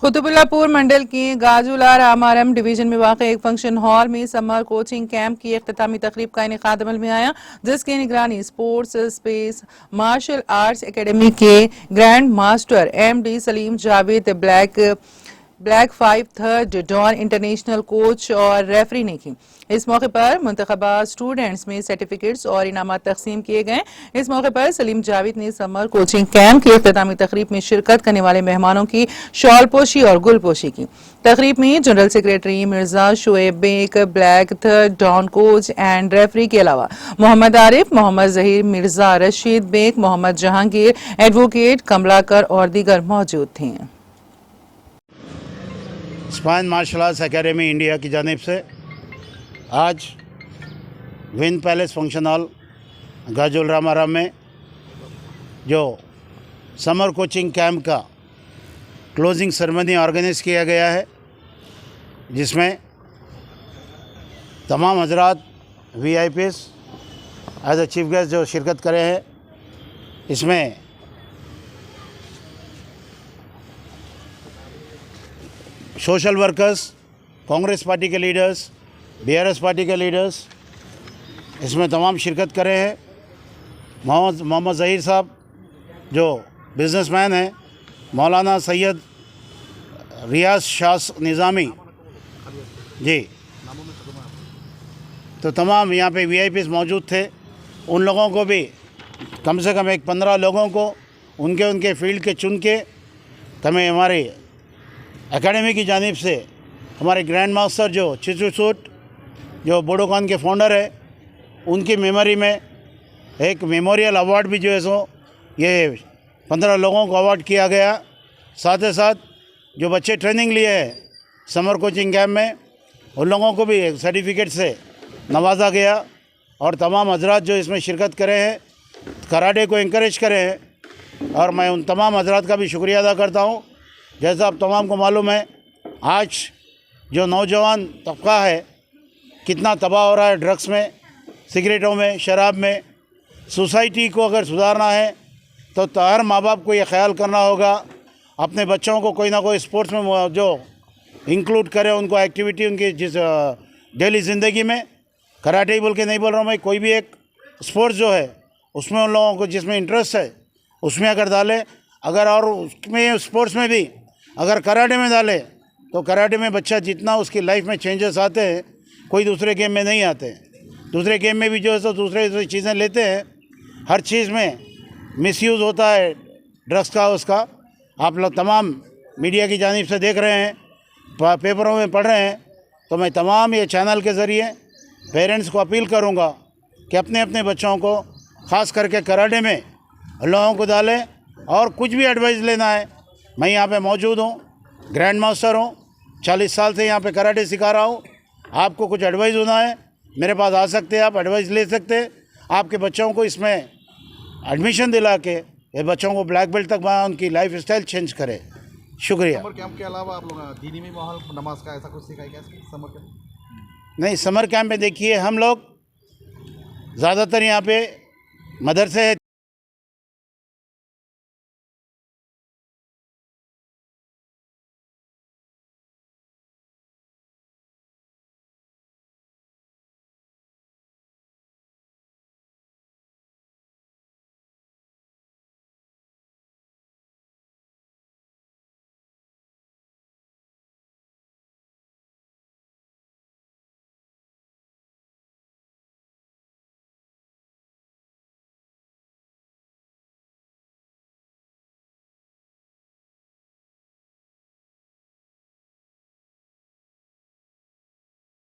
कुतुबुल्लापुर मंडल के गाजुला रामारम डिवीजन में वाक़ एक फंक्शन हॉल में समर कोचिंग कैंप की इख्तितामी तकरीब का इनेकाद अमल में आया, जिसकी निगरानी sports space martial arts academy के grand master MD Salim Javed black 5 third dan international coach और रेफरी ने की। इस मौके पर मुंतखबा स्टूडेंट्स में सर्टिफिकेट्स और इनामात तकसीम किए गए। इस मौके पर सलीम जावेद ने समर कोचिंग कैंप की इख्तितामी तकरीब में शिरकत करने वाले मेहमानों की शॉल पोशी और गुल पोशी की। तकरीब में general secretary Mirza Shoaib Baig, black third dan coach and referee के अलावा मोहम्मद आरिफ, मोहम्मद जहीर, मिर्जा रशीद बेग, मोहम्मद जहांगीर, एडवोकेट कमलाकर और दीगर मौजूद थे। Spine martial arts academy India की जानिब से आज win palace function hall Gajula Ramaram में जो समर कोचिंग कैंप का क्लोजिंग सेरेमनी ऑर्गेनाइज किया गया है, जिसमें तमाम हजरात VIPs as a chief guest जो शिरकत करे हैं। इसमें सोशल वर्कर्स, कांग्रेस पार्टी के लीडर्स, BRS पार्टी के लीडर्स इसमें तमाम शिरकत करे हैं। मोहम्मद ज़हीर साहब जो बिज़नेसमैन हैं, मौलाना सैयद रियाज शाह निज़ामी जी, तो तमाम यहाँ पे VIPs मौजूद थे। उन लोगों को भी कम से कम 15 लोगों को उनके फील्ड के चुन के हमें हमारे एकेडमी की जानिब से हमारे ग्रैंड मास्टर जो चिचुसूट जो बोडोकॉन के फाउंडर है, उनकी मेमोरी में एक मेमोरियल अवार्ड भी जो है सो ये 15 लोगों को अवार्ड किया गया। साथ ही साथ जो बच्चे ट्रेनिंग लिए हैं समर कोचिंग कैंप में, उन लोगों को भी एक सर्टिफिकेट से नवाजा गया। और तमाम हजरात जो इसमें शिरकत करे हैं, कराटे को इंकरेज करे हैं, और मैं उन तमाम हजरात का भी शुक्रिया अदा करता हूँ। जैसा आप तमाम को मालूम है, आज जो नौजवान तबका है कितना तबाह हो रहा है ड्रग्स में, सिगरेटों में, शराब में। सोसाइटी को अगर सुधारना है तो हर माँ बाप को ये ख्याल करना होगा अपने बच्चों को कोई ना कोई स्पोर्ट्स में जो इंक्लूड करे, उनको एक्टिविटी उनकी जिस डेली ज़िंदगी में, कराटे ही बोल के नहीं बोल रहा हूँ मैं, कोई भी एक स्पोर्ट्स जो है उसमें उन लोगों को जिसमें इंटरेस्ट है उसमें अगर डाले, अगर और उसमें स्पोर्ट्स में भी अगर कराटे में डाले तो कराटे में बच्चा जितना उसकी लाइफ में चेंजेस आते हैं कोई दूसरे गेम में नहीं आते। दूसरे गेम में भी जो है सो दूसरे चीज़ें लेते हैं, हर चीज़ में मिसयूज़ होता है ड्रग्स का, उसका आप लोग तमाम मीडिया की जानिब से देख रहे हैं, पेपरों में पढ़ रहे हैं। तो मैं तमाम ये चैनल के ज़रिए पेरेंट्स को अपील करूँगा कि अपने अपने बच्चों को ख़ास करके कराटे में लोगों को डालें। और कुछ भी एडवाइस लेना है, मैं यहाँ पे मौजूद हूँ, ग्रैंड मास्टर हूँ, 40 साल से यहाँ पे कराटे सिखा रहा हूँ। आपको कुछ एडवाइस होना है मेरे पास आ सकते हैं, आप एडवाइस ले सकते हैं। आपके बच्चों को इसमें एडमिशन दिला के ये बच्चों को ब्लैक बेल्ट तक उनकी लाइफ स्टाइल चेंज करे। शुक्रिया। समर कैंप के अलावा आप लोग दीनी में माहौल नमाज का ऐसा कुछ सिखाया क्या समर कैंप? नहीं, समर कैंप में देखिए हम लोग ज़्यादातर यहाँ पे मदरसे